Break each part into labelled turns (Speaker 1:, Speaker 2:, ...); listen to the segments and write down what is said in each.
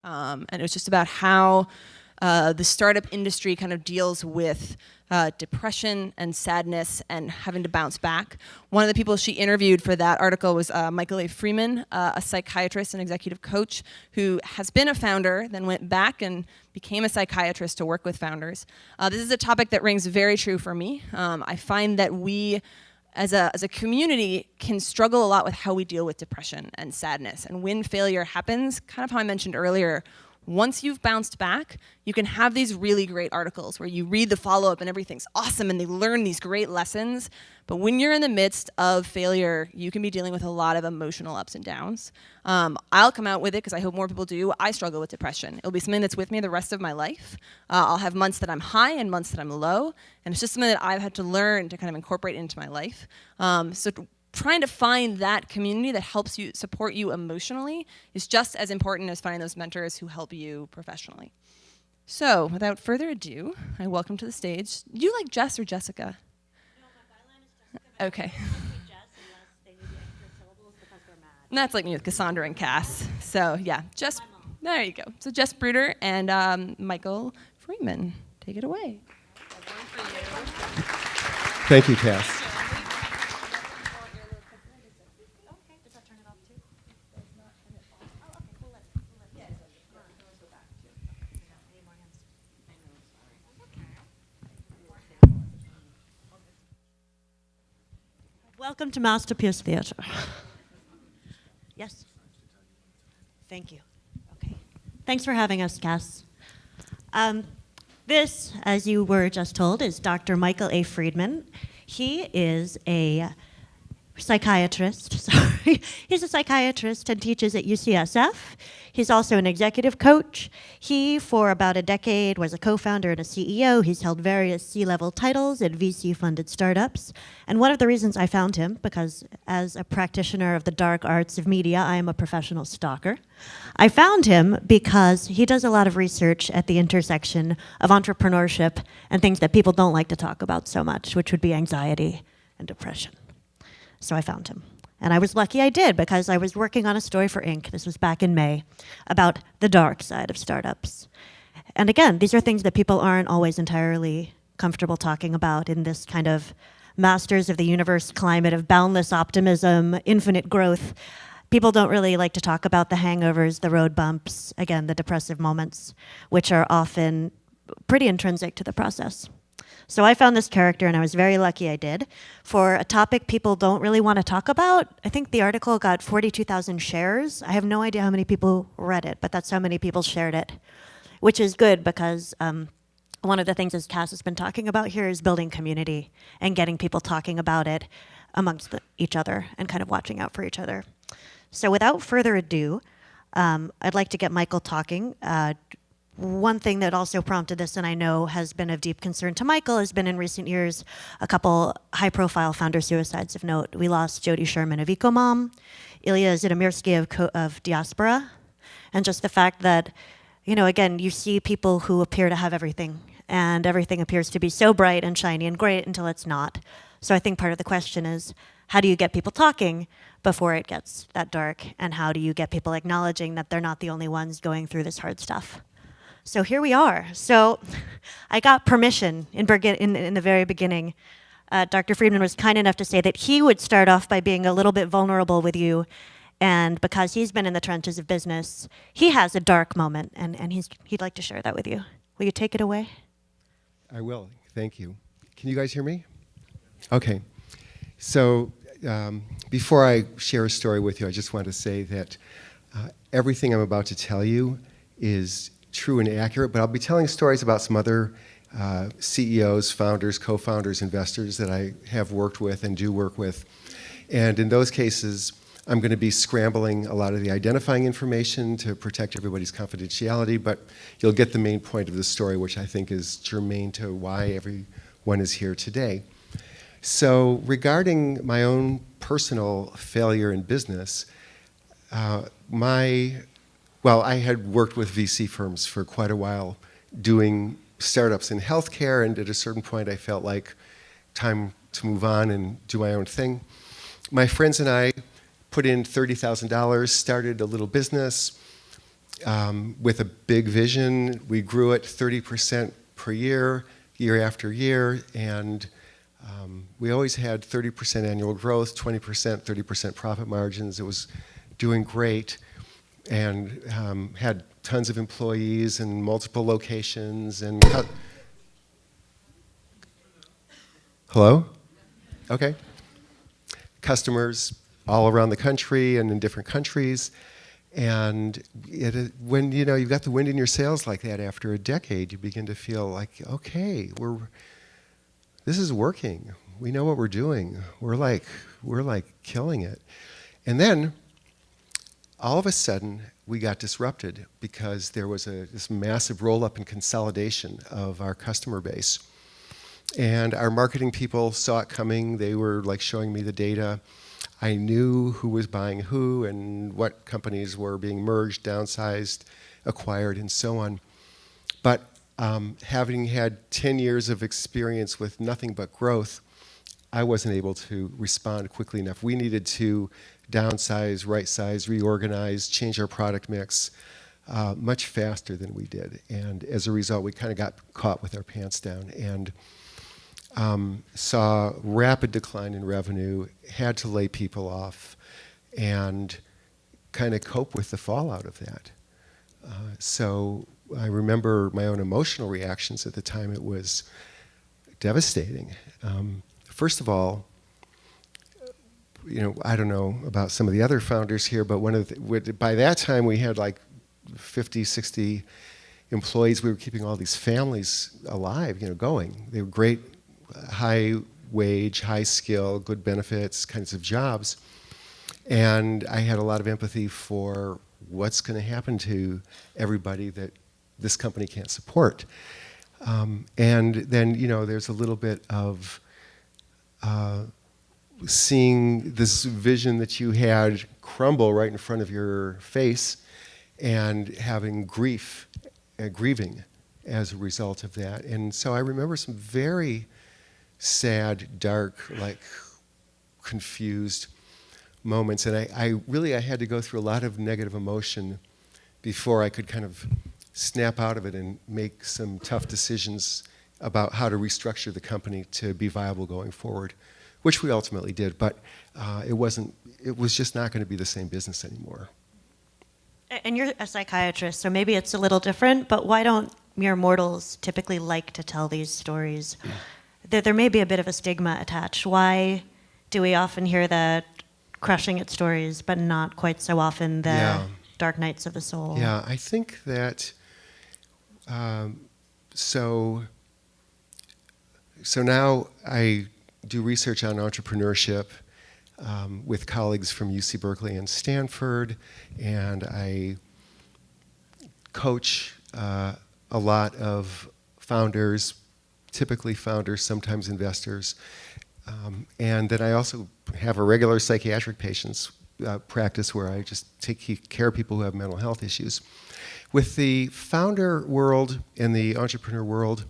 Speaker 1: And it was just about how the startup industry kind of deals with depression and sadness and having to bounce back. One of the people she interviewed for that article was Michael A. Freeman, a psychiatrist and executive coach who has been a founder, then went back and became a psychiatrist to work with founders. This is a topic that rings very true for me. I find that we, as a community, can struggle a lot with how we deal with depression and sadness. And when failure happens, kind of how I mentioned earlier, once you've bounced back, you can have these really great articles where you read the follow-up and everything's awesome and they learn these great lessons. But when you're in the midst of failure, you can be dealing with a lot of emotional ups and downs. I'll come out with it because I hope more people do. I struggle with depression. It'll be something that's with me the rest of my life. I'll have months that I'm high and months that I'm low. And it's just something that I've had to learn to kind of incorporate into my life. Trying to find that community that helps you, support you emotionally, is just as important as finding those mentors who help you professionally. So, without further ado, I welcome to the stage. Do you like Jess or Jessica?
Speaker 2: No, my byline is Jessica.
Speaker 1: Okay.
Speaker 2: Jess unless they need the extra syllables because they're mad.
Speaker 1: And that's like me with Cassandra and Cass. So, yeah, Jess. There you go. So, Jess Bruder and Michael Freeman, take it away.
Speaker 3: Thank you, Cass.
Speaker 2: Welcome to Masterpiece Theatre. Yes? Thank you. Okay. Thanks for having us, Cass. This, as you were just told, is Dr. Michael A. Freeman. He is a psychiatrist. Sorry. He's a psychiatrist and teaches at UCSF. He's also an executive coach. He, for about a decade, was a co-founder and a CEO. He's held various C-level titles at VC-funded startups. And one of the reasons I found him, because as a practitioner of the dark arts of media, I am a professional stalker. I found him because he does a lot of research at the intersection of entrepreneurship and things that people don't like to talk about so much, which would be anxiety and depression. So I found him. And I was lucky I did, because I was working on a story for Inc., this was back in May, about the dark side of startups. And again, these are things that people aren't always entirely comfortable talking about in this kind of masters of the universe climate of boundless optimism, infinite growth. People don't really like to talk about the hangovers, the road bumps, again, the depressive moments, which are often pretty intrinsic to the process. So I found this character, and I was very lucky I did, for a topic people don't really want to talk about. I think the article got 42,000 shares. I have no idea how many people read it, but that's how many people shared it, which is good because one of the things, as Cass has been talking about here, is building community and getting people talking about it amongst each other and kind of watching out for each other. So without further ado, I'd like to get Michael talking. One thing that also prompted this, and I know has been of deep concern to Michael, has been in recent years a couple high-profile founder suicides of note. We lost Jody Sherman of Ecomom, Ilya Zhytomyrsky of Diaspora, and just the fact that, you know, again, you see people who appear to have everything, and everything appears to be so bright and shiny and great until it's not. So I think part of the question is, how do you get people talking before it gets that dark, and how do you get people acknowledging that they're not the only ones going through this hard stuff? So here we are. So I got permission in the very beginning. Dr. Freeman was kind enough to say that he would start off by being a little bit vulnerable with you. And because he's been in the trenches of business, he has a dark moment, and he'd like to share that with you. Will you take it away?
Speaker 3: I will. Thank you. Can you guys hear me? Okay. So before I share a story with you, I just want to say that everything I'm about to tell you is true and accurate, but I'll be telling stories about some other CEOs, founders, co-founders, investors that I have worked with and do work with. And in those cases, I'm going to be scrambling a lot of the identifying information to protect everybody's confidentiality, but you'll get the main point of the story, which I think is germane to why everyone is here today. So regarding my own personal failure in business, I had worked with VC firms for quite a while doing startups in healthcare, and at a certain point I felt like time to move on and do my own thing. My friends and I put in $30,000, started a little business, with a big vision. We grew it 30% per year, year after year, and we always had 30% annual growth, 20%, 30% profit margins. It was doing great, and had tons of employees in multiple locations. And hello? Okay. Customers all around the country and in different countries. And when you've got the wind in your sails like that after a decade, you begin to feel like, okay, this is working. We know what we're doing. We're like killing it. And then all of a sudden we got disrupted because there was this massive roll-up and consolidation of our customer base. And our marketing people saw it coming. They were like showing me the data. I knew who was buying who and what companies were being merged, downsized, acquired, and so on. But having had 10 years of experience with nothing but growth, I wasn't able to respond quickly enough. We needed to downsize, right-size, reorganize, change our product mix much faster than we did. And as a result, we kind of got caught with our pants down and saw rapid decline in revenue, had to lay people off, and kind of cope with the fallout of that. So I remember my own emotional reactions at the time. It was devastating. First of all, I don't know about some of the other founders here, but by that time we had like 50, 60 employees. We were keeping all these families alive, going. They were great, high wage, high skill, good benefits kinds of jobs. And I had a lot of empathy for what's going to happen to everybody that this company can't support. And then, there's a little bit of seeing this vision that you had crumble right in front of your face and having grieving as a result of that. And so I remember some very sad, dark, confused moments. And I had to go through a lot of negative emotion before I could kind of snap out of it and make some tough decisions about how to restructure the company to be viable going forward, which we ultimately did. But it was just not going to be the same business anymore.
Speaker 2: And you're a psychiatrist, so maybe it's a little different, but why don't mere mortals typically like to tell these stories? There may be a bit of a stigma attached. Why do we often hear that crushing at stories, but not quite so often the dark nights of the soul?
Speaker 3: Yeah, I think that so now I do research on entrepreneurship with colleagues from UC Berkeley and Stanford, and I coach a lot of founders, typically founders, sometimes investors. And then I also have a regular psychiatric patients practice where I just take care of people who have mental health issues. With the founder world and the entrepreneur world,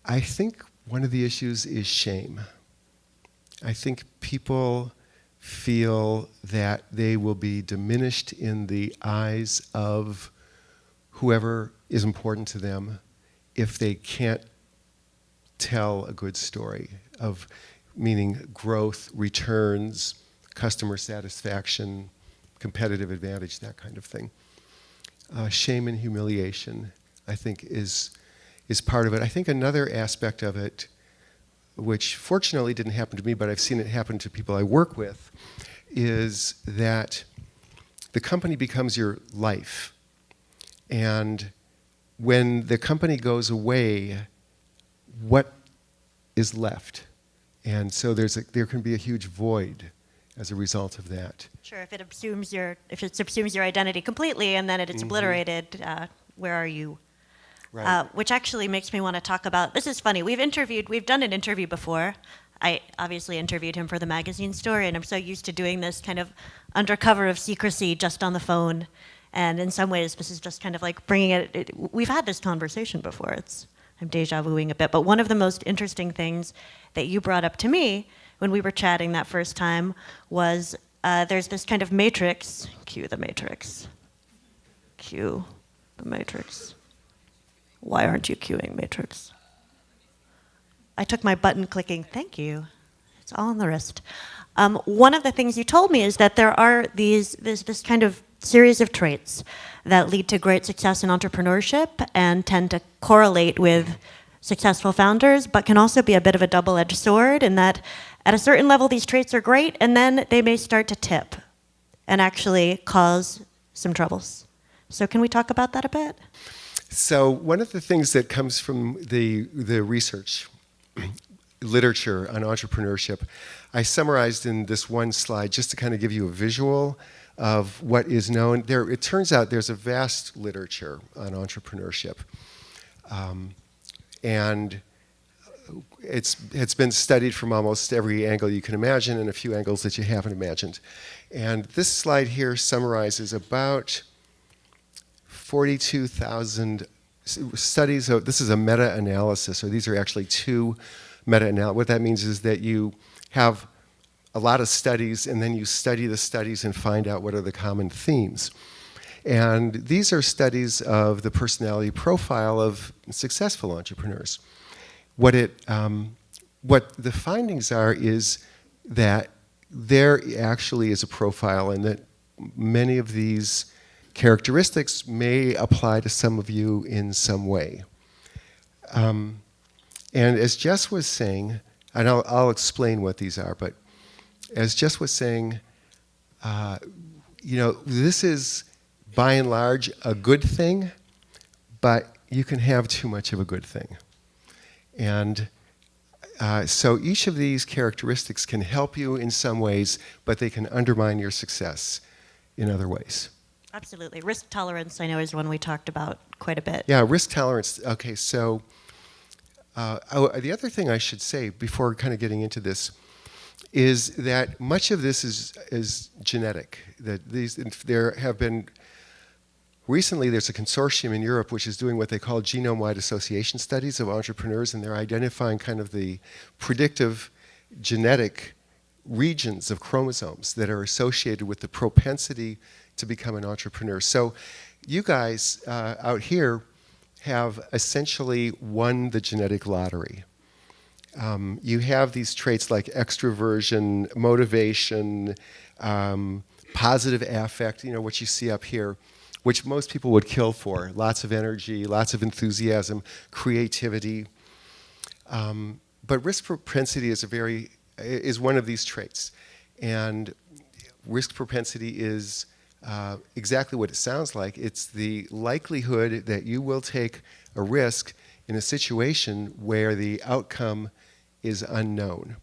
Speaker 3: I think one of the issues is shame. I think people feel that they will be diminished in the eyes of whoever is important to them if they can't tell a good story of meaning growth, returns, customer satisfaction, competitive advantage, that kind of thing. Shame and humiliation, I think, is part of it. I think another aspect of it, which fortunately didn't happen to me, but I've seen it happen to people I work with, is that the company becomes your life. And when the company goes away, what is left? And so there can be a huge void as a result of that.
Speaker 2: Sure, if it subsumes your identity completely and then it's obliterated, where are you?
Speaker 3: Right.
Speaker 2: Which actually makes me want to talk about, this is funny, we've done an interview before. I obviously interviewed him for the magazine story, and I'm so used to doing this kind of under cover of secrecy just on the phone. And in some ways, this is just kind of like bringing it we've had this conversation before. I'm deja vuing a bit, but one of the most interesting things that you brought up to me when we were chatting that first time was there's this kind of matrix, cue the matrix. cue the matrix. Why aren't you cueing matrix? I took my button clicking, thank you. It's all on the wrist. One of the things you told me is that there are there's this kind of series of traits that lead to great success in entrepreneurship and tend to correlate with successful founders, but can also be a bit of a double-edged sword in that at a certain level these traits are great, and then they may start to tip and actually cause some troubles. So can we talk about that a bit?
Speaker 3: So one of the things that comes from the research literature on entrepreneurship, I summarized in this one slide just to kind of give you a visual of what is known. It turns out there's a vast literature on entrepreneurship. And it's been studied from almost every angle you can imagine and a few angles that you haven't imagined. And this slide here summarizes about 42,000 studies. This is a meta-analysis, or these are actually two meta-analysis. What that means is that you have a lot of studies and then you study the studies and find out what are the common themes. And these are studies of the personality profile of successful entrepreneurs. What the findings are is that there actually is a profile, and that many of these characteristics may apply to some of you in some way. And as Jess was saying, and I'll explain what these are, but as Jess was saying, this is by and large a good thing, but you can have too much of a good thing. And so each of these characteristics can help you in some ways, but they can undermine your success in other ways.
Speaker 2: Absolutely. Risk tolerance, I know, is one we talked about quite a bit.
Speaker 3: Yeah, risk tolerance. Okay, so the other thing I should say before kind of getting into this is that much of this is genetic. That there have been recently, there's a consortium in Europe which is doing what they call genome-wide association studies of entrepreneurs, and they're identifying kind of the predictive genetic regions of chromosomes that are associated with the propensity to become an entrepreneur. So you guys out here have essentially won the genetic lottery. You have these traits like extroversion, motivation, positive affect, what you see up here, which most people would kill for. Lots of energy, lots of enthusiasm, creativity. But risk propensity is one of these traits. And risk propensity is exactly what it sounds like. It's the likelihood that you will take a risk in a situation where the outcome is unknown.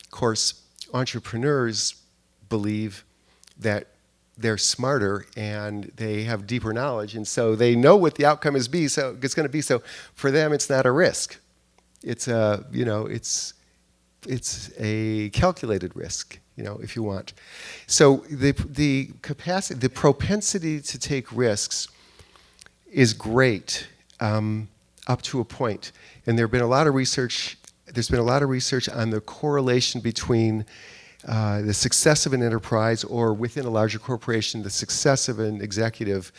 Speaker 3: Of course, entrepreneurs believe that they're smarter and they have deeper knowledge, and so they know what the outcome is going to be. So for them, it's not a risk. It's a calculated risk, if you want. So the capacity, the propensity to take risks is great up to a point. And there's been a lot of research on the correlation between the success of an enterprise, or within a larger corporation, the success of an executive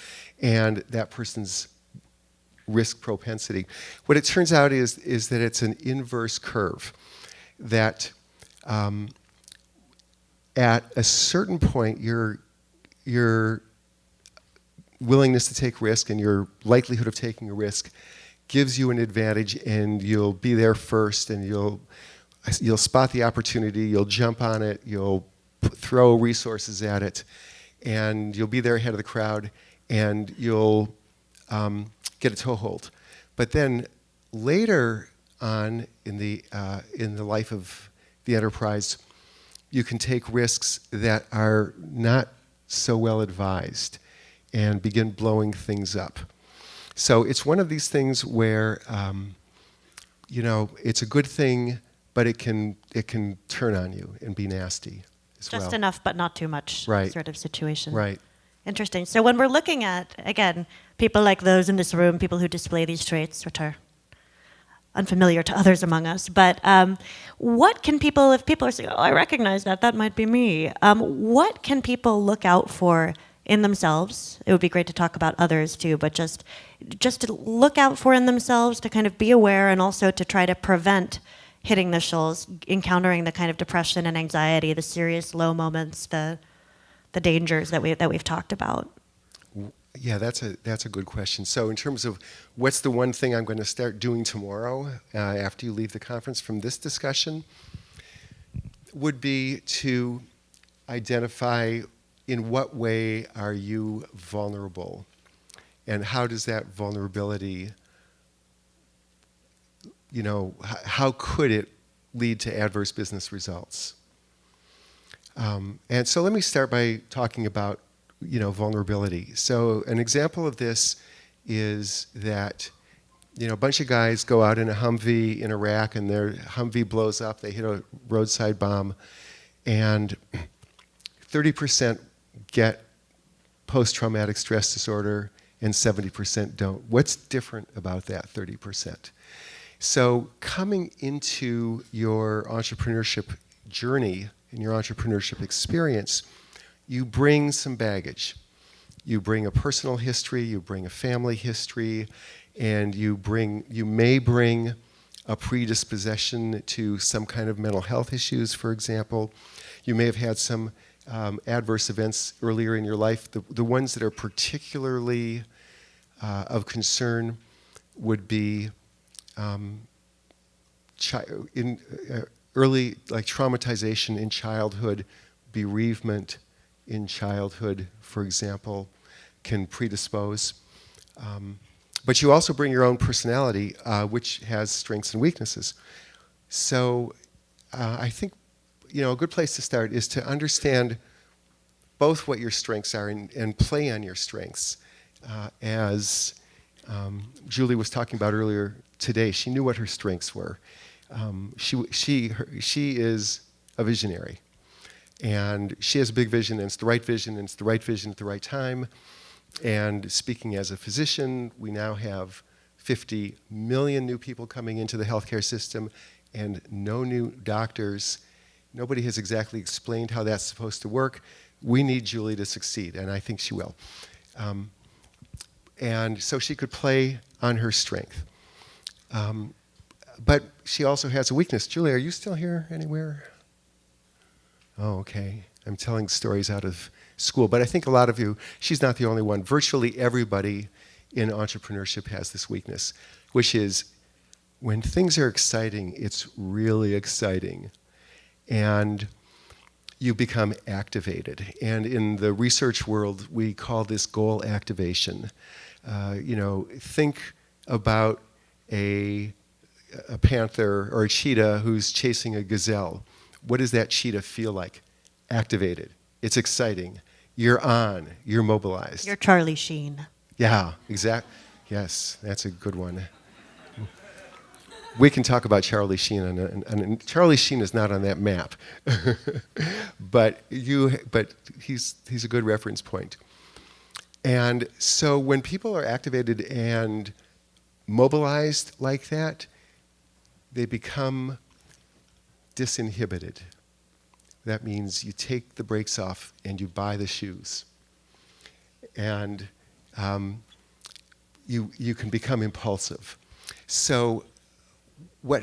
Speaker 3: and that person's risk propensity. What it turns out is that it's an inverse curve, that at a certain point, your willingness to take risk and your likelihood of taking a risk gives you an advantage, and you'll be there first, and you'll spot the opportunity, you'll jump on it, you'll throw resources at it, and you'll be there ahead of the crowd, and you'll get a toehold. But then later on in the life of the enterprise, you can take risks that are not so well advised and begin blowing things up. So it's one of these things where it's a good thing, but it can turn on you and be nasty as well.
Speaker 2: Just enough, but not too much,
Speaker 3: right.
Speaker 2: Sort of situation.
Speaker 3: Right.
Speaker 2: Interesting. So when we're looking at, again, people like those in this room, people who display these traits, which are unfamiliar to others among us, but what can people, if people are saying, oh, I recognize that might be me, what can people look out for in themselves. It would be great to talk about others too, but just to look out for in themselves, to kind of be aware, and also to try to prevent hitting the shoals, encountering the kind of depression and anxiety, the serious low moments, the dangers that we've talked about.
Speaker 3: Yeah, that's a good question. So in terms of what's the one thing I'm going to start doing tomorrow after you leave the conference from this discussion, would be to identify in what way are you vulnerable, and how does that vulnerability, how could it lead to adverse business results? And so let me start by talking about vulnerability. So an example of this is that a bunch of guys go out in a Humvee in Iraq, and their Humvee blows up. They hit a roadside bomb, and 30% get post-traumatic stress disorder, and 70% don't. What's different about that 30%? So coming into your entrepreneurship journey, in your entrepreneurship experience, you bring some baggage. You bring a personal history, you bring a family history, and you may bring a predisposition to some kind of mental health issues, for example. You may have had some adverse events earlier in your life. The ones that are particularly of concern would be early, like traumatization in childhood, bereavement in childhood, for example, can predispose. But you also bring your own personality, which has strengths and weaknesses. So I think a good place to start is to understand both what your strengths are and play on your strengths. As Julie was talking about earlier today, she knew what her strengths were. She is a visionary, and she has a big vision, and it's the right vision, and it's the right vision at the right time. And speaking as a physician, we now have 50 million new people coming into the healthcare system and no new doctors. Nobody has exactly explained how that's supposed to work. We need Julie to succeed, and I think she will. And so she could play on her strength. But she also has a weakness. Julie, are you still here anywhere? Oh, okay. I'm telling stories out of school, but I think a lot of you, she's not the only one. Virtually everybody in entrepreneurship has this weakness, which is when things are exciting, it's really exciting. And you become activated. And in the research world, we call this goal activation. Think about a panther or a cheetah who's chasing a gazelle. What does that cheetah feel like? Activated. It's exciting. You're on. You're mobilized.
Speaker 2: You're Charlie Sheen.
Speaker 3: Yeah, exactly. Yes, that's a good one. We can talk about Charlie Sheen, and Charlie Sheen is not on that map, but he's a good reference point. And so when people are activated and mobilized like that, they become disinhibited. That means you take the brakes off and you buy the shoes. And you can become impulsive. So what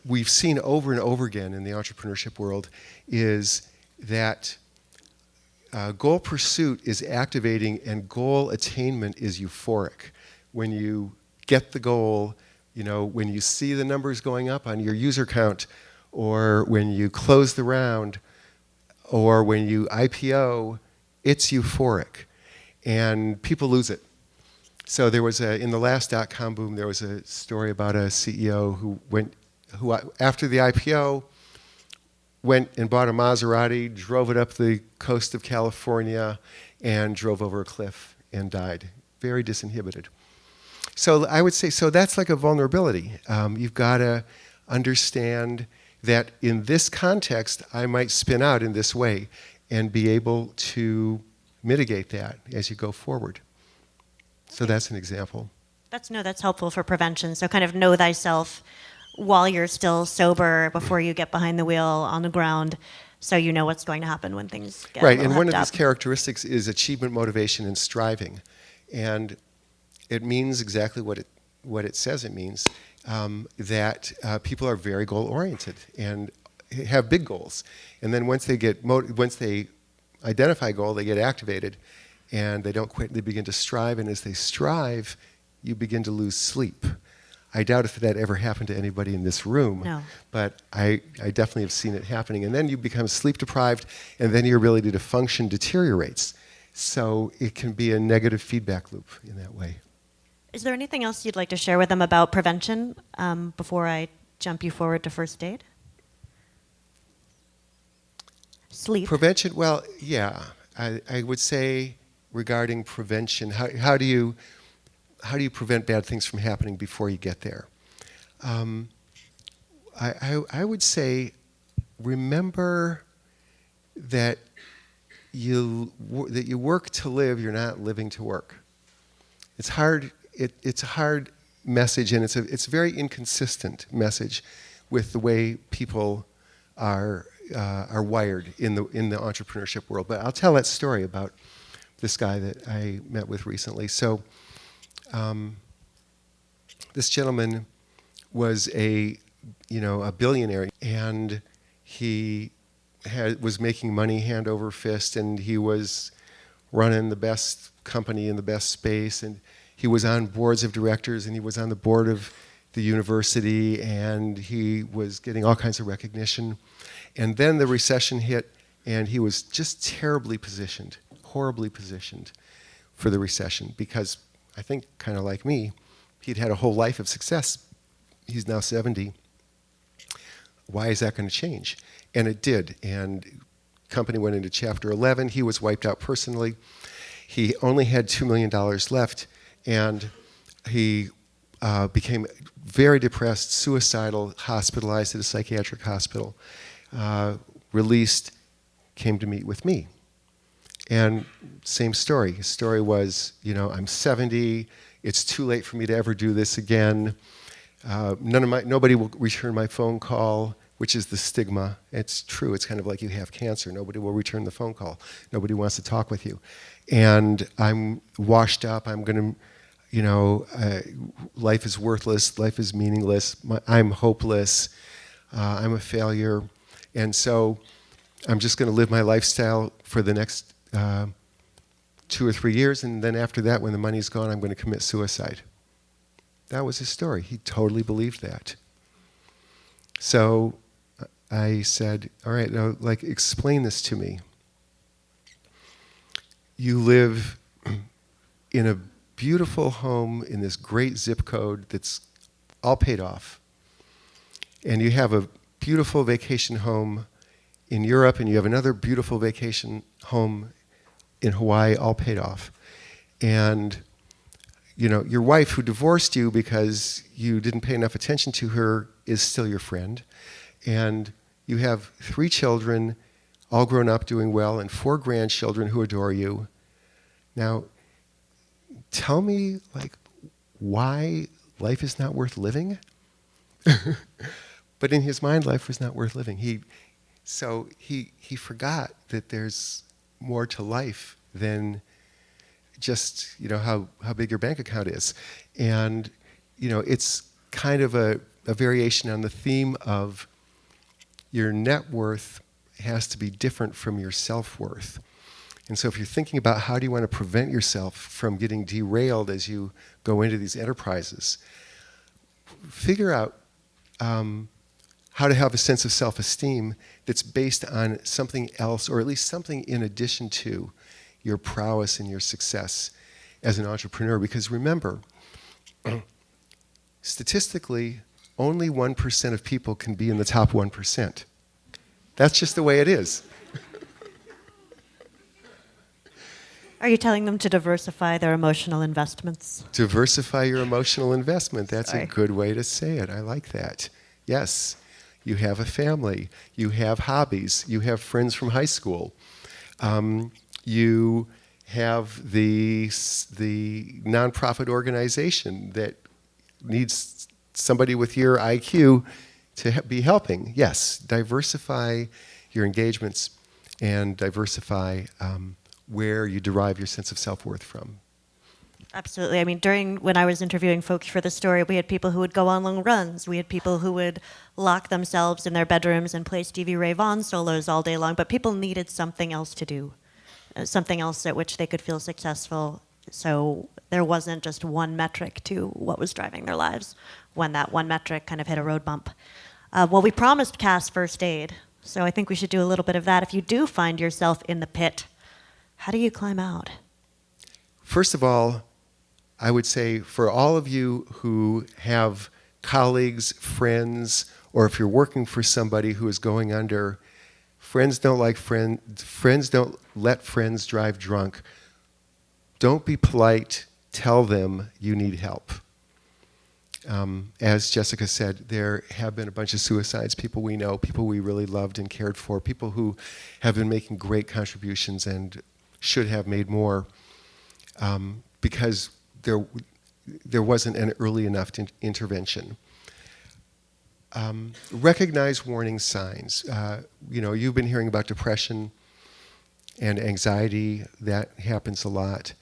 Speaker 3: we've seen over and over again in the entrepreneurship world is that goal pursuit is activating and goal attainment is euphoric. When you get the goal, when you see the numbers going up on your user count, or when you close the round, or when you IPO, it's euphoric. And people lose it. So there was in the last dot-com boom, there was a story about a CEO who after the IPO, went and bought a Maserati, drove it up the coast of California, and drove over a cliff and died. Very disinhibited. So I would say, so that's like a vulnerability. You've got to understand that in this context, I might spin out in this way and be able to mitigate that as you go forward. So that's an example.
Speaker 2: That's helpful for prevention. So kind of know thyself while you're still sober before you get behind the wheel on the ground. so you know what's going to happen when things get
Speaker 3: Right,
Speaker 2: a
Speaker 3: and
Speaker 2: little
Speaker 3: one of
Speaker 2: hemmed
Speaker 3: these
Speaker 2: up.
Speaker 3: characteristics is achievement, motivation, and striving. And it means exactly what it says it means, that people are very goal-oriented and have big goals. And then once they identify a goal, they get activated, and they don't quit, they begin to strive, and as they strive, you begin to lose sleep. I doubt if that ever happened to anybody in this room,
Speaker 2: No.
Speaker 3: but I definitely have seen it happening. And then you become sleep deprived, and then your ability to function deteriorates. So it can be a negative feedback loop in that way.
Speaker 2: Is there anything else you'd like to share with them about prevention before I jump you forward to first aid? Sleep.
Speaker 3: Prevention, well, yeah. I would say regarding prevention, how do you prevent bad things from happening before you get there? I would say remember that you work to live, you're not living to work. It's hard. It's a hard message, and it's a very inconsistent message with the way people are wired in the entrepreneurship world. But I'll tell that story about this guy that I met with recently. So this gentleman was a billionaire, and he was making money hand over fist, and he was running the best company in the best space, and he was on boards of directors, and he was on the board of the university, and he was getting all kinds of recognition. And then the recession hit, and he was just horribly positioned for the recession, because I think, kind of like me, he'd had a whole life of success. He's now 70. Why is that going to change? And it did. And company went into Chapter 11. He was wiped out personally. He only had $2 million left, and he became very depressed, suicidal, hospitalized at a psychiatric hospital, released, came to meet with me. And same story. His story was, I'm 70. It's too late for me to ever do this again. Nobody will return my phone call, which is the stigma. It's true. It's kind of like you have cancer. Nobody will return the phone call. Nobody wants to talk with you. And I'm washed up. I'm going to, life is worthless. Life is meaningless. I'm hopeless. I'm a failure. And so I'm just going to live my lifestyle for the next 2 or 3 years. And then after that, when the money's gone, I'm going to commit suicide. That was his story. He totally believed that. So I said, all right, now, explain this to me. You live in a beautiful home in this great zip code that's all paid off. And you have a beautiful vacation home in Europe, and you have another beautiful vacation home in Hawaii, all paid off. And your wife, who divorced you because you didn't pay enough attention to her, is still your friend. And you have 3 children, all grown up, doing well, and 4 grandchildren who adore you. Now, tell me, why life is not worth living? But in his mind, life was not worth living. He forgot that there's more to life than just how big your bank account is. And it's kind of a variation on the theme of your net worth has to be different from your self-worth. And so if you're thinking about how do you want to prevent yourself from getting derailed as you go into these enterprises, figure out how to have a sense of self-esteem that's based on something else, or at least something in addition to your prowess and your success as an entrepreneur. Because remember, statistically, only 1% of people can be in the top 1%. That's just the way it is.
Speaker 2: Are you telling them to diversify their emotional investments?
Speaker 3: Diversify your emotional investment. That's
Speaker 2: Sorry.
Speaker 3: a good way to say it. I like that. Yes, you have a family. You have hobbies. You have friends from high school. You have the nonprofit organization that needs somebody with your IQ to be helping. Yes, diversify your engagements and diversify where you derive your sense of self-worth from.
Speaker 2: Absolutely. I mean, when I was interviewing folks for the story, we had people who would go on long runs. We had people who would lock themselves in their bedrooms and play Stevie Ray Vaughan solos all day long. But people needed something else to do, something else at which they could feel successful. So there wasn't just one metric to what was driving their lives when that one metric kind of hit a road bump. Well, we promised Cass first aid, so I think we should do a little bit of that. If you do find yourself in the pit, how do you climb out?
Speaker 3: First of all, I would say for all of you who have colleagues, friends, or if you're working for somebody who is going under, friends don't let friends drive drunk. Don't be polite. Tell them you need help. As Jessica said, there have been a bunch of suicides, people we know, people we really loved and cared for, people who have been making great contributions and should have made more because there wasn't an early enough intervention. Recognize warning signs. You've been hearing about depression and anxiety. That happens a lot.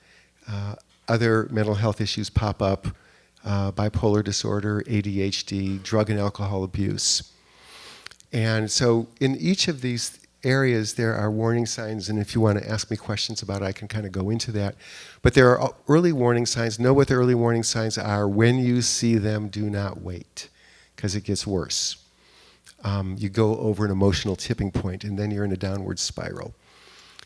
Speaker 3: Other mental health issues pop up. Bipolar disorder, ADHD, drug and alcohol abuse. And so in each of these areas there are warning signs, and if you want to ask me questions about it, I can kind of go into that. But there are early warning signs. Know what the early warning signs are. When you see them, do not wait, because it gets worse. You go over an emotional tipping point, and then you're in a downward spiral.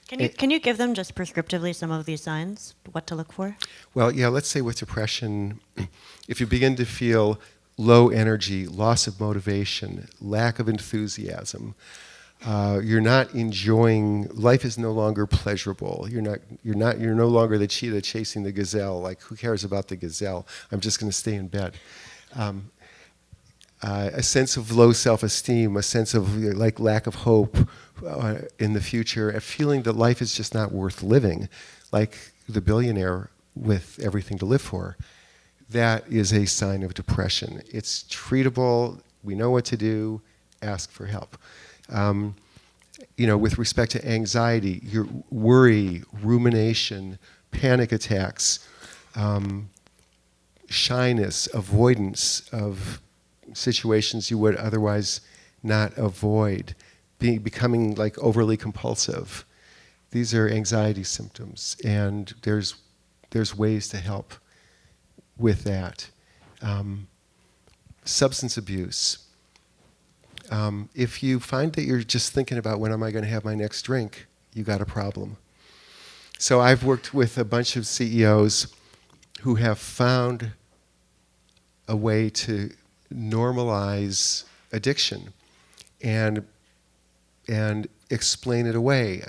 Speaker 2: Can you give them just prescriptively some of these signs, what to look for?
Speaker 3: Well, yeah, let's say with depression, if you begin to feel low energy, loss of motivation, lack of enthusiasm, you're not enjoying, life is no longer pleasurable. You're no longer the cheetah chasing the gazelle. Like, who cares about the gazelle? I'm just going to stay in bed. A sense of low self-esteem, a sense of lack of hope in the future, a feeling that life is just not worth living, like the billionaire with everything to live for. That is a sign of depression. It's treatable. We know what to do. Ask for help. With respect to anxiety, your worry, rumination, panic attacks, shyness, avoidance of situations you would otherwise not avoid, becoming overly compulsive. These are anxiety symptoms, and there's ways to help with that. Substance abuse. If you find that you're just thinking about when am I going to have my next drink, you got a problem. So I've worked with a bunch of CEOs who have found a way to normalize addiction and explain it away.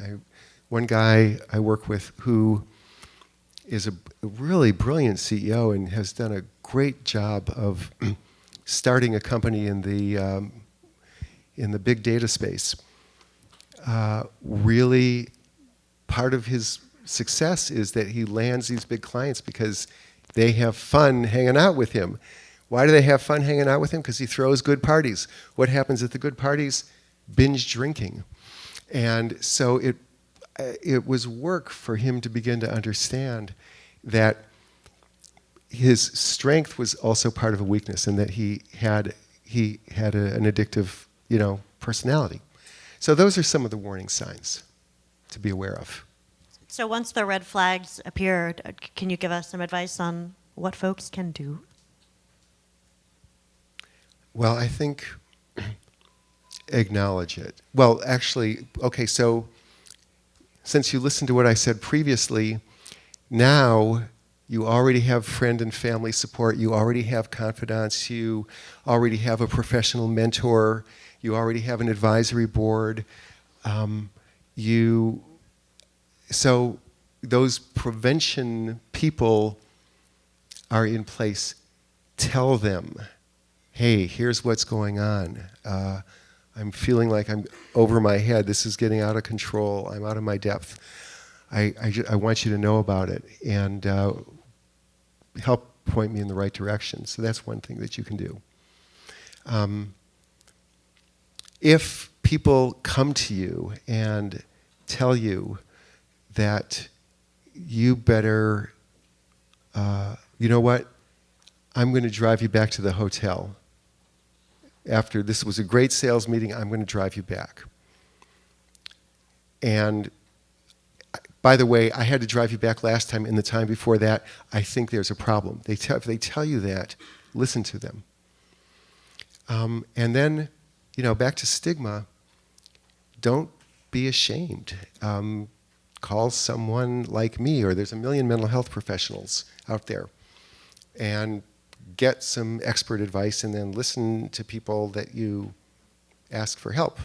Speaker 3: One guy I work with who is a really brilliant CEO and has done a great job of starting a company in the big data space. Really, part of his success is that he lands these big clients because they have fun hanging out with him. Why do they have fun hanging out with him? Because he throws good parties. What happens at the good parties? Binge drinking. And so it was work for him to begin to understand that his strength was also part of a weakness, and that he had an addictive, personality. So those are some of the warning signs to be aware of.
Speaker 2: So once the red flags appear, can you give us some advice on what folks can do?
Speaker 3: Well, I think acknowledge it. Well, actually, okay, so since you listened to what I said previously, now you already have friend and family support, you already have confidants, you already have a professional mentor, you already have an advisory board. So those prevention people are in place. Tell them, hey, here's what's going on. I'm feeling like I'm over my head. This is getting out of control. I'm out of my depth. I want you to know about it and help point me in the right direction. So that's one thing that you can do. If people come to you and tell you that you better, you know what, I'm going to drive you back to the hotel. After this was a great sales meeting, I'm going to drive you back. And by the way, I had to drive you back last time, and the time before that, I think there's a problem. If they tell you that, listen to them. And then, back to stigma, don't be ashamed. Call someone like me, or there's a million mental health professionals out there, and get some expert advice, and then listen to people that you ask for help.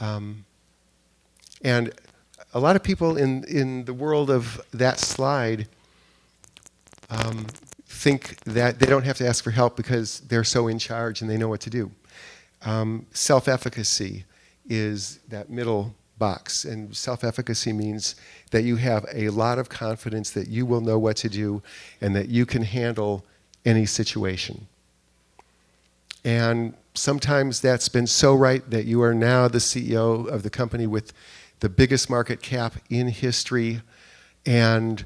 Speaker 3: And a lot of people in the world of that slide think that they don't have to ask for help because they're so in charge and they know what to do. Self-efficacy is that middle box, and self-efficacy means that you have a lot of confidence that you will know what to do and that you can handle any situation. And sometimes that's been so right that you are now the CEO of the company with the biggest market cap in history, and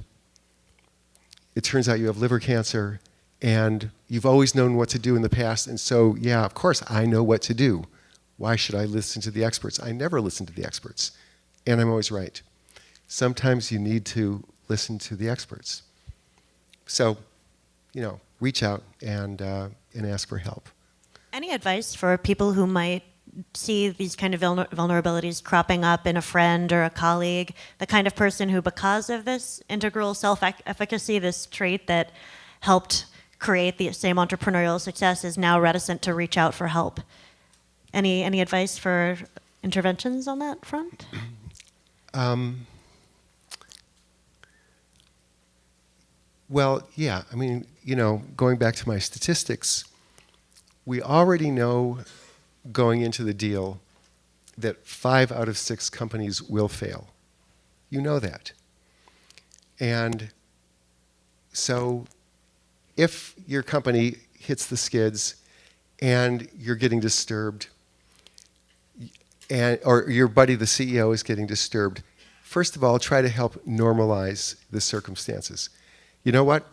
Speaker 3: it turns out you have liver cancer, and you've always known what to do in the past, and so, yeah, of course, I know what to do. Why should I listen to the experts? I never listen to the experts, and I'm always right. Sometimes you need to listen to the experts. So, reach out and ask for help.
Speaker 2: Any advice for people who might see these kind of vulnerabilities cropping up in a friend or a colleague, the kind of person who, because of this integral self-efficacy, this trait that helped create the same entrepreneurial success, is now reticent to reach out for help? Any advice for interventions on that front?
Speaker 3: Well, yeah, going back to my statistics, we already know going into the deal that 5 out of 6 companies will fail. You know that. And so if your company hits the skids and you're getting disturbed, or your buddy, the CEO, is getting disturbed, first of all, try to help normalize the circumstances. You know what?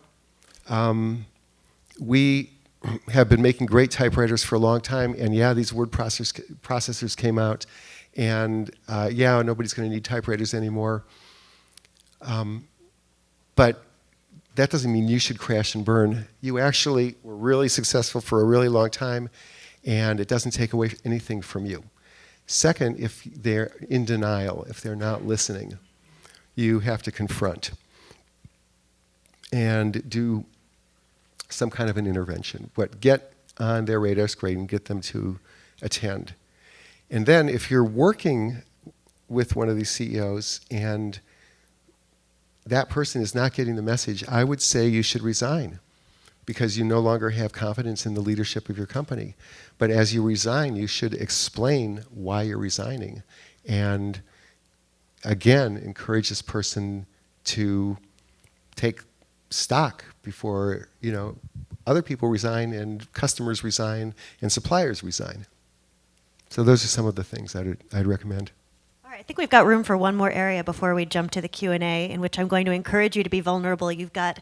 Speaker 3: We have been making great typewriters for a long time, and yeah, these word processors came out, and yeah, nobody's going to need typewriters anymore. But that doesn't mean you should crash and burn. You actually were really successful for a really long time, and it doesn't take away anything from you. Second, if they're in denial, if they're not listening, you have to confront and do some kind of an intervention. Get on their radar screen and get them to attend. And then if you're working with one of these CEOs and that person is not getting the message, I would say you should resign, because you no longer have confidence in the leadership of your company. But as you resign, you should explain why you're resigning. And again, encourage this person to take stock before, other people resign and customers resign and suppliers resign. So those are some of the things I'd recommend.
Speaker 2: All right, I think we've got room for one more area before we jump to the Q&A, in which I'm going to encourage you to be vulnerable. You've got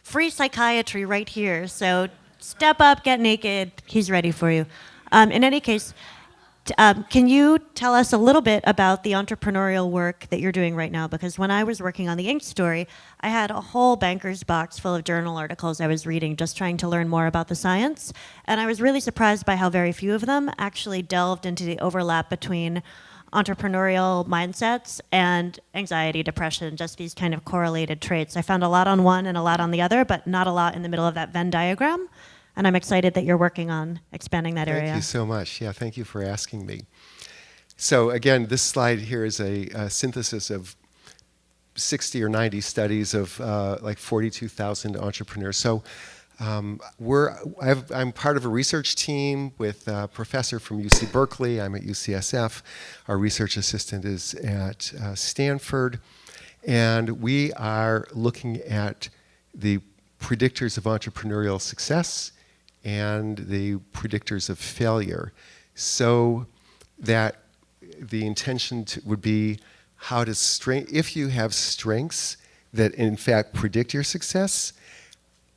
Speaker 2: free psychiatry right here, so step up, get naked. He's ready for you. In any case, can you tell us a little bit about the entrepreneurial work that you're doing right now? Because when I was working on the Inc. story, I had a whole banker's box full of journal articles I was reading, just trying to learn more about the science. And I was really surprised by how very few of them actually delved into the overlap between entrepreneurial mindsets and anxiety, depression, just these kind of correlated traits. I found a lot on one and a lot on the other, but not a lot in the middle of that Venn diagram. And I'm excited that you're working on expanding that area.
Speaker 3: Thank you so much. Yeah, thank you for asking me. So again, this slide here is a synthesis of 60 or 90 studies of like 42,000 entrepreneurs. So I'm part of a research team with a professor from UC Berkeley. I'm at UCSF. Our research assistant is at Stanford. And we are looking at the predictors of entrepreneurial success and the predictors of failure, so that the intention would be how to if you have strengths that in fact predict your success,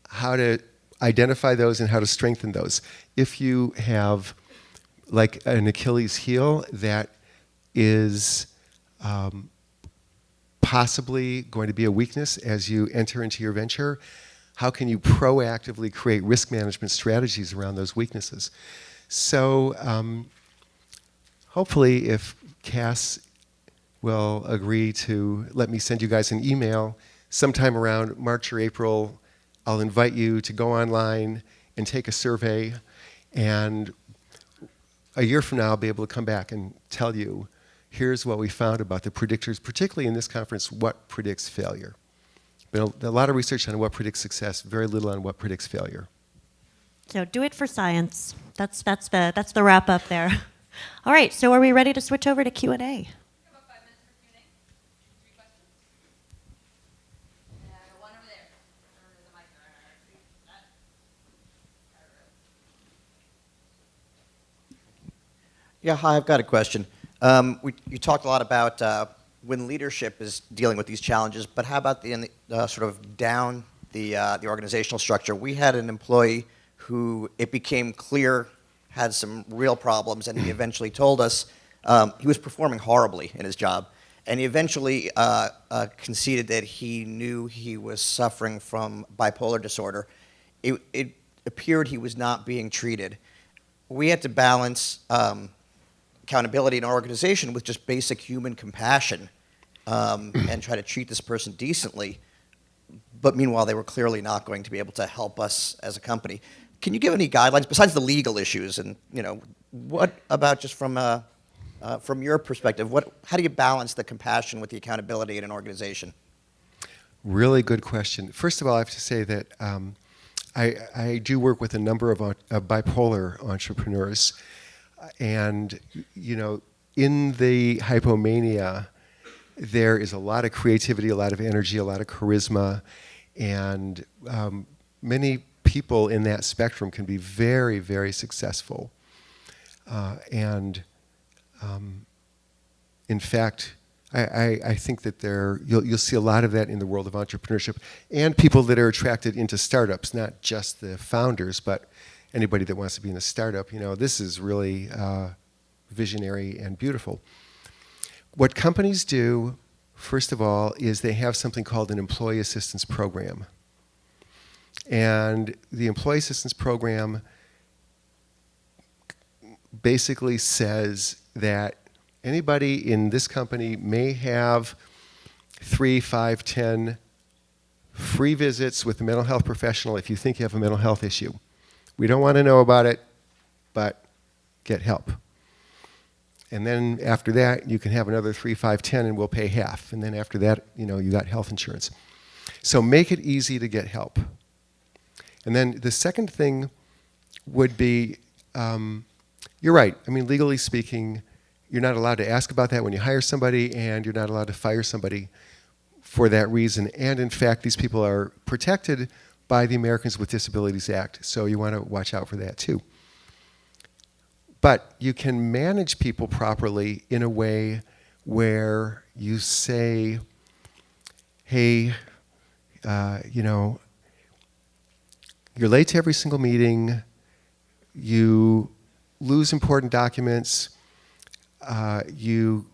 Speaker 3: how to identify those and how to strengthen those. If you have like an Achilles heel that is possibly going to be a weakness as you enter into your venture, how can you proactively create risk management strategies around those weaknesses? So hopefully if Cass will agree to let me send you guys an email sometime around March or April, I'll invite you to go online and take a survey, and a year from now I'll be able to come back and tell you, here's what we found about the predictors, particularly in this conference, what predicts failure. Been a lot of research on what predicts success, very little on what predicts failure.
Speaker 2: So do it for science. That's the wrap up there. All right, so are we ready to switch over to Q&A?
Speaker 1: About 5 minutes for Q&A. 3 questions. One over there. The mic.
Speaker 4: Yeah, hi, I've got a question. You talked a lot about when leadership is dealing with these challenges, but how about the sort of down the organizational structure? We had an employee who it became clear had some real problems, and he eventually told us he was performing horribly in his job, and he eventually conceded that he knew he was suffering from bipolar disorder. It appeared he was not being treated. We had to balance accountability in our organization with just basic human compassion and try to treat this person decently. But meanwhile, they were clearly not going to be able to help us as a company. Can you give any guidelines besides the legal issues? And what about just from your perspective? How do you balance the compassion with the accountability in an organization?
Speaker 3: Really good question. First of all, I have to say that I do work with a number of bipolar entrepreneurs. And, in the hypomania, there is a lot of creativity, a lot of energy, a lot of charisma, and many people in that spectrum can be very, very successful. In fact, I think that you'll see a lot of that in the world of entrepreneurship, and people that are attracted into startups, not just the founders, but anybody that wants to be in a startup. This is really visionary and beautiful. What companies do, first of all, is they have something called an employee assistance program. And the employee assistance program basically says that anybody in this company may have 3, 5, 10 free visits with a mental health professional if you think you have a mental health issue. We don't want to know about it, but get help. And then after that, you can have another 3, 5, 10, and we'll pay half. And then after that, you got health insurance. So make it easy to get help. And then the second thing would be, you're right. I mean, legally speaking, you're not allowed to ask about that when you hire somebody, and you're not allowed to fire somebody for that reason. And in fact, these people are protected by the Americans with Disabilities Act, so you want to watch out for that too. But you can manage people properly in a way where you say, hey, you're late to every single meeting, you lose important documents, you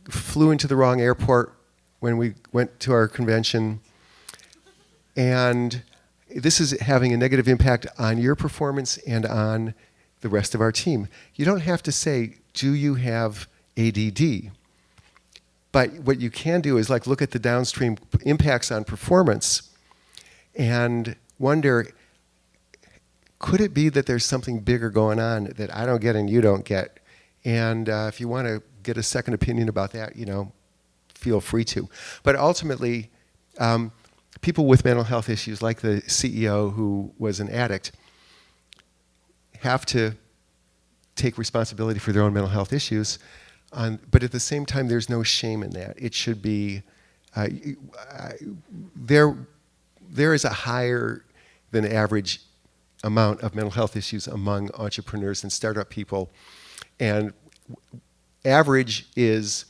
Speaker 3: flew into the wrong airport when we went to our convention, and this is having a negative impact on your performance and on the rest of our team. You don't have to say, do you have ADD? But what you can do is look at the downstream impacts on performance and wonder, could it be that there's something bigger going on that I don't get and you don't get? And if you want to get a second opinion about that, feel free to. But ultimately, people with mental health issues, like the CEO who was an addict, have to take responsibility for their own mental health issues. But at the same time, there's no shame in that. It should be, there is a higher than average amount of mental health issues among entrepreneurs and startup people. And average is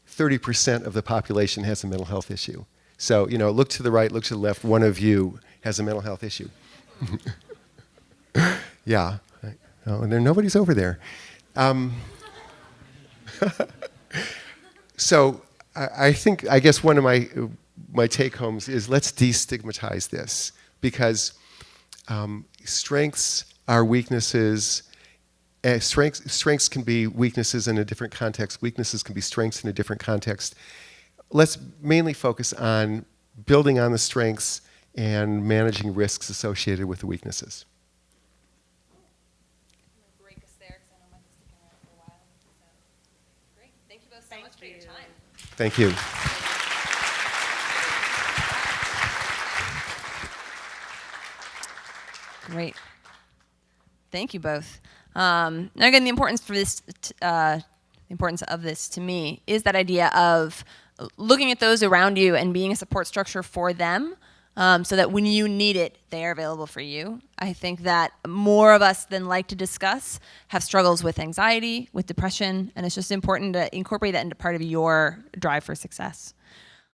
Speaker 3: 30% of the population has a mental health issue. So, look to the right, look to the left, one of you has a mental health issue. Yeah. Oh, and nobody's over there. So I guess one of my take-homes is let's destigmatize this, because strengths are weaknesses. Strengths can be weaknesses in a different context. Weaknesses can be strengths in a different context. Let's mainly focus on building on the strengths and managing risks associated with the weaknesses.
Speaker 1: Break us there, 'cause I know Mike's sticking around for a while. So, great. Thank you both so much for your time.
Speaker 3: Thank you.
Speaker 1: Great. Thank you both. Now again, the importance of this to me is that idea of looking at those around you and being a support structure for them, so that when you need it, they are available for you. I think that more of us than like to discuss have struggles with anxiety, with depression, and it's just important to incorporate that into part of your drive for success.